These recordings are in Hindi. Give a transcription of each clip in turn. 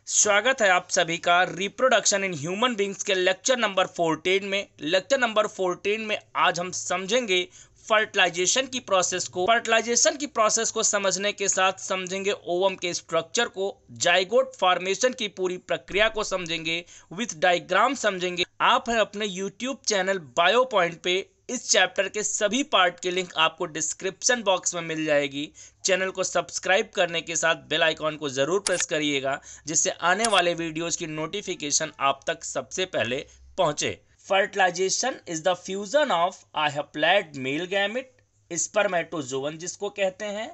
स्वागत है आप सभी का रिप्रोडक्शन इन ह्यूमन बींग्स के लेक्चर नंबर 14 में। लेक्चर नंबर 14 में आज हम समझेंगे फर्टिलाइजेशन की प्रोसेस को समझने के साथ समझेंगे ओवम के स्ट्रक्चर को, जाइगोट फॉर्मेशन की पूरी प्रक्रिया को समझेंगे, विथ डायग्राम समझेंगे। आप हैं अपने यूट्यूब चैनल बायो पॉइंट पे। इस चैप्टर के सभी पार्ट के लिंक आपको डिस्क्रिप्शन बॉक्स में मिल जाएगी। चैनल को सब्सक्राइब करने के साथ बेल आइकॉन को जरूर प्रेस करिएगा, जिससे आने वाले वीडियोस की नोटिफिकेशन आप तक सबसे पहले पहुंचे। Fertilisation is the fusion of a haploid male gamete, spermatozoon जिसको कहते हैं,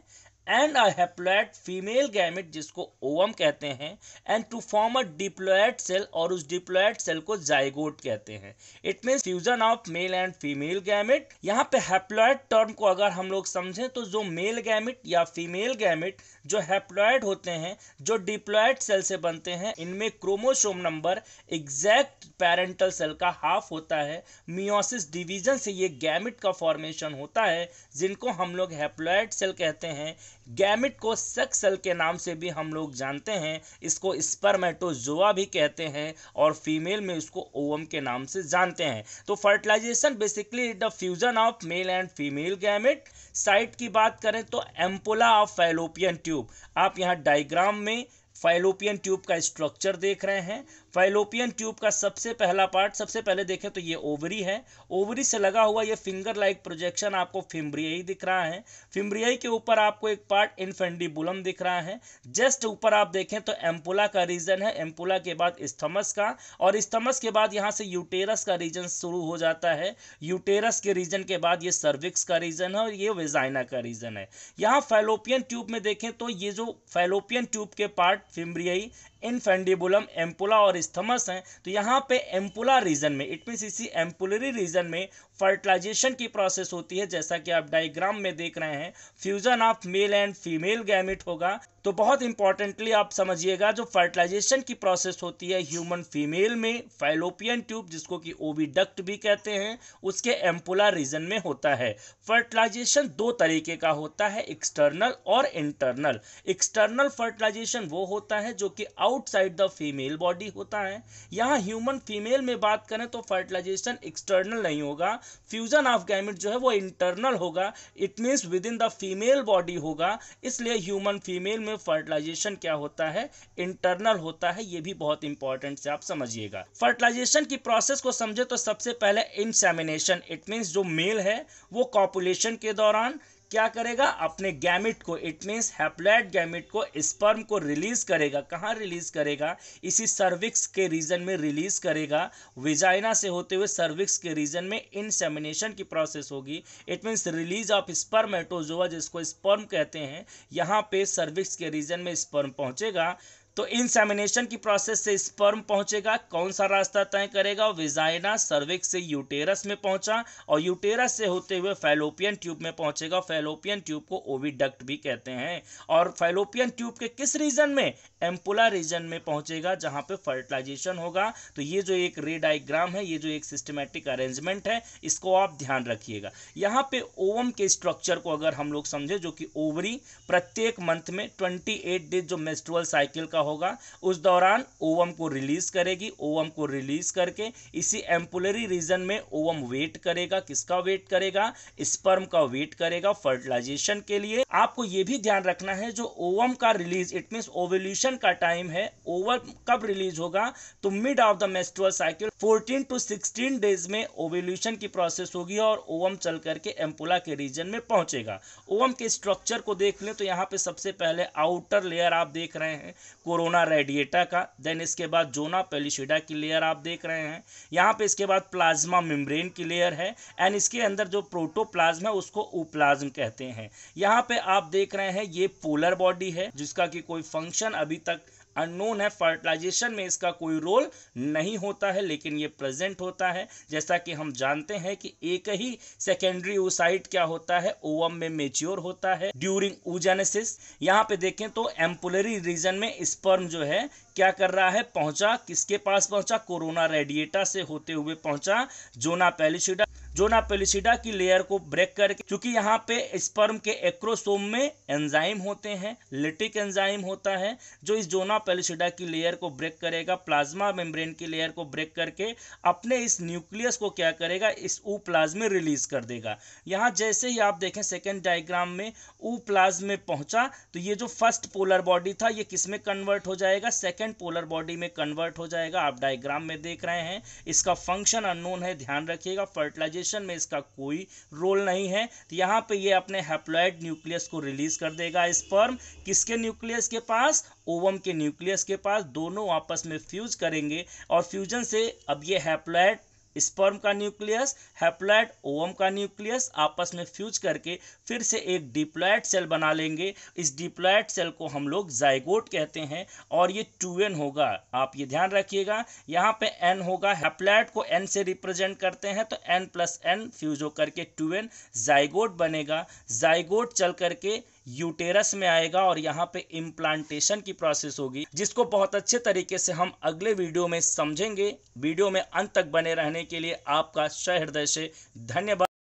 and a haploid female gamete जिसको ओवम कहते हैं, and to form a diploid cell, और उस डिप्लॉयड सेल को जाइगोट कहते हैं। It means fusion of male and female gamete. यहाँ पे हैप्लॉयड टर्म को अगर हम लोग समझें तो जो मेल गैमेट या फीमेल गैमेट जो हैप्लॉयड होते हैं, जो डिप्लॉयड सेल से बनते हैं, इनमें chromosome number exact parental cell का हाफ होता है। मियोसिस डिवीजन से ये गैमेट का फॉर्मेशन होता है, जिनको हम लोग हैप्लॉयड सेल कहते हैं। गैमेट को सेक्स सेल के नाम से भी हम लोग जानते हैं, इसको स्पर्मेटोजोआ भी कहते हैं, और फीमेल में इसको ओवम के नाम से जानते हैं। तो fertilisation basically the fusion of male and female gamete. Site की बात करें तो एम्पुला ऑफ फैलोपियन ट्यूब। आप यहाँ डायग्राम में फैलोपियन ट्यूब का स्ट्रक्चर देख रहे हैं। फैलोपियन ट्यूब का सबसे पहला पार्ट, सबसे पहले देखें तो ये ओवरी है। ओवरी से लगा हुआ ये फिंगर लाइक प्रोजेक्शन आपको फिम्ब्रियाई दिख रहा है। फिम्ब्रियाई के ऊपर आपको एक पार्ट इनफेंडिबुलम दिख रहा है। जस्ट ऊपर आप देखें तो एम्पुला का रीजन है, एम्पुला के बाद स्थमस का, और स्थमस के बाद यहाँ से यूटेरस का रीजन शुरू हो जाता है। यूटेरस के रीजन के बाद ये सर्विक्स का रीजन है, और ये वेजाइना का रीजन है। यहाँ फैलोपियन ट्यूब में देखें तो ये जो फैलोपियन ट्यूब के पार्ट फिम्ब्रियाई, इनफेंडिबुलम, एम्पुला और स्थमस हैं, तो यहाँ पे एम्पुला रीजन में, इट मीन्स इसी एम्पुलरी रीजन में फर्टिलाइजेशन की प्रोसेस होती है। जैसा कि आप डायग्राम में देख रहे हैं, fusion of male and female gamete होगा। तो बहुत इंपॉर्टेंटली आप समझिएगा, जो फर्टिलाइजेशन की प्रोसेस होती है ह्यूमन फीमेल में, फैलोपियन ट्यूब जिसको कि ओविडक्ट भी कहते हैं, उसके एम्पुला रीजन में होता है। फर्टिलाइजेशन दो तरीके का होता है, एक्सटर्नल और इंटरनल। एक्सटर्नल फर्टिलाइजेशन वो होता है जो कि आउटसाइड द फीमेल बॉडी होता है। यहाँ ह्यूमन फीमेल में बात करें तो फर्टिलाइजेशन एक्सटर्नल नहीं होगा, फ्यूजन ऑफ गैमेट जो है वो इंटरनल होगा। It means with in the female body होगा, इसलिए ह्यूमन फीमेल में फर्टिलाइजेशन क्या होता है, इंटरनल होता है। ये भी बहुत इंपॉर्टेंट से आप समझिएगा। फर्टिलाइजेशन की प्रोसेस को समझे तो सबसे पहले इंसेमिनेशन, इट मीन्स जो मेल है वो कॉपुलेशन के दौरान क्या करेगा, अपने गैमेट को, इट मीन्स हैप्लॉयड गैमेट को, स्पर्म को रिलीज करेगा। कहाँ रिलीज करेगा, इसी सर्विक्स के रीजन में रिलीज करेगा। विजाइना से होते हुए सर्विक्स के रीजन में इंसेमिनेशन की प्रोसेस होगी। It means release of spermatozoa जिसको स्पर्म कहते हैं, यहाँ पे सर्विक्स के रीजन में स्पर्म पहुंचेगा। तो इंसेमिनेशन की प्रोसेस से स्पर्म पहुंचेगा, कौन सा रास्ता तय करेगा, विजाइना, सर्विक्स से यूटेरस में पहुंचा, और यूटेरस से होते हुए फैलोपियन ट्यूब में पहुंचेगा। फैलोपियन ट्यूब को ओविडक्ट भी कहते हैं। और फैलोपियन ट्यूब के किस रीजन में, एम्पुला रीजन में पहुंचेगा, जहां पे फर्टिलाइजेशन होगा। तो ये जो एक रे डायग्राम है, ये जो एक सिस्टमैटिक अरेंजमेंट है, इसको आप ध्यान रखिएगा। यहाँ पे ओवम के स्ट्रक्चर को अगर हम लोग समझे, जो कि ओवरी प्रत्येक मंथ में 28 डेज जो मेंस्ट्रुअल साइकिल का होगा, उस दौरान ओवम को रिलीज करेगी। ओवम को रिलीज करके इसी एम्पुलरी रीजन में ओवम वेट करेगा। किसका वेट करेगा, स्पर्म का वेट करेगा फर्टिलाइजेशन के लिए। आपको यह भी ध्यान रखना है, जो ओवम का रिलीज, इट मींस ओव्यूलेशन का टाइम है, ओवम कब रिलीज होगा, तो mid of the menstrual cycle 14 to 16 days में ओव्यूलेशन की प्रोसेस होगी, और ओवम चल करके एम्पुला के रीजन में पहुंचेगा। ओवम के स्ट्रक्चर को देख लें तो यहाँ पे सबसे पहले आउटर लेयर आप देख रहे हैं कोरोना रेडिएटा का, देन इसके बाद जोना पेलिसिडा की लेयर आप देख रहे हैं। यहाँ पे इसके बाद प्लाज्मा मेम्ब्रेन की लेयर है, एंड इसके अंदर जो प्रोटोप्लाज्म है उसको उप्लाज्म कहते हैं। यहाँ पे आप देख रहे हैं ये पोलर बॉडी है, जिसका कि कोई फंक्शन अभी तक अननोन है। फर्टिलाइजेशन में इसका कोई रोल नहीं होता है, लेकिन ये प्रेजेंट होता है। जैसा कि हम जानते हैं कि एक ही सेकेंडरी oocyte क्या होता है, ओवम में मेच्योर होता है ड्यूरिंग oogenesis। यहाँ पे देखें तो एम्पुलरी रीजन में स्पर्म जो है क्या कर रहा है, पहुंचा, किसके पास पहुंचा, कोरोना रेडिएटा से होते हुए पहुंचा जोना पेलिसिडा। जोना पेलिसिडा की लेयर को ब्रेक करके, क्योंकि यहाँ पे स्पर्म के एक्रोसोम में एंजाइम होते हैं, लिटिक एंजाइम होता है जो इस जोना पेलिसिडा की लेयर को ब्रेक करेगा, प्लाज्मा मेम्ब्रेन की लेयर को ब्रेक करके अपने इस न्यूक्लियस को क्या करेगा, इस ऊ प्लाज्म में रिलीज कर देगा। यहाँ जैसे ही आप देखें सेकेंड डायग्राम में ऊ प्लाज्म में पहुंचा तो ये जो फर्स्ट पोलर बॉडी था ये किस में कन्वर्ट हो जाएगा, सेकेंड पोलर बॉडी में कन्वर्ट हो जाएगा। आप डायग्राम में देख रहे हैं, इसका फंक्शन अननोन है, ध्यान रखिएगा। फर्टिलाइजेशन में इसका कोई रोल नहीं है। तो यहाँ पे ये अपने हैप्लॉइड न्यूक्लियस को रिलीज कर देगा। स्पर्म किसके न्यूक्लियस के पास, ओवम के न्यूक्लियस के पास, दोनों आपस में फ्यूज करेंगे और फ्यूजन से अब ये हैप्लॉइड स्पर्म का न्यूक्लियस, हैप्लॉइड ओवम का न्यूक्लियस आपस में फ्यूज करके फिर से एक डिप्लॉइड सेल बना लेंगे। इस डिप्लॉइड सेल को हम लोग जाइगोट कहते हैं और ये 2n होगा। आप ये ध्यान रखिएगा, यहाँ पे n होगा, हैप्लॉइड को n से रिप्रेजेंट करते हैं तो n + n फ्यूज होकर के 2n जाइगोट बनेगा। जाइगोट चल करके यूटेरस में आएगा और यहाँ पे इम्प्लांटेशन की प्रोसेस होगी, जिसको बहुत अच्छे तरीके से हम अगले वीडियो में समझेंगे। वीडियो में अंत तक बने रहने के लिए आपका सहृदय से धन्यवाद।